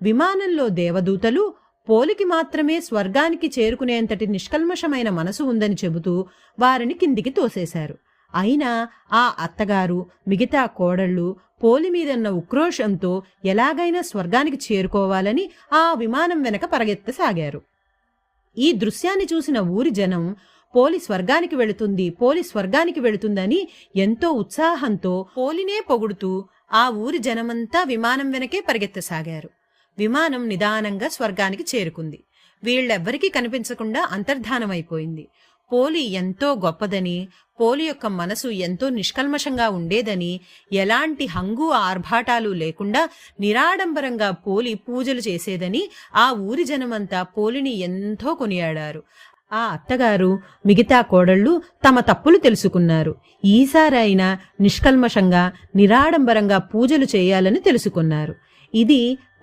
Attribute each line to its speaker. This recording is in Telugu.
Speaker 1: విమానంలో దేవదూతలు పోలికి మాత్రమే స్వర్గానికి చేరుకునేంతటి నిష్కల్మషమైన మనసు ఉందని చెబుతూ వారిని కిందికి తోసేశారు. అయినా ఆ అత్తగారు, మిగతా కోడళ్ళు పోలి మీదన్న ఉక్రోషంతో ఎలాగైనా స్వర్గానికి చేరుకోవాలని ఆ విమానం వెనక పరిగెత్తసాగారు. ఈ దృశ్యాన్ని చూసిన ఊరి జనం పోలి స్వర్గానికి వెళుతుంది, పోలి స్వర్గానికి వెళుతుందని ఎంతో ఉత్సాహంతో పోలినే పొగుడుతూ ఆ ఊరి జనమంతా విమానం వెనకే పరిగెత్తసాగారు. విమానం నిదానంగా స్వర్గానికి చేరుకుంది. వీళ్లెవ్వరికీ కనిపించకుండా అంతర్ధానమైపోయింది. పోలి ఎంతో గొప్పదని, పోలి యొక్క మనసు ఎంతో నిష్కల్మషంగా ఉండేదని, ఎలాంటి హంగు ఆర్భాటాలు లేకుండా నిరాడంబరంగా పోలి పూజలు చేసేదని ఆ ఊరి జనమంతా పోలిని ఎంతో కొనియాడారు. ఆ అత్తగారు, మిగతా కోడళ్ళు తమ తప్పులు తెలుసుకున్నారు. ఈసారైనా నిష్కల్మషంగా నిరాడంబరంగా పూజలు చేయాలని తెలుసుకున్నారు. ఇది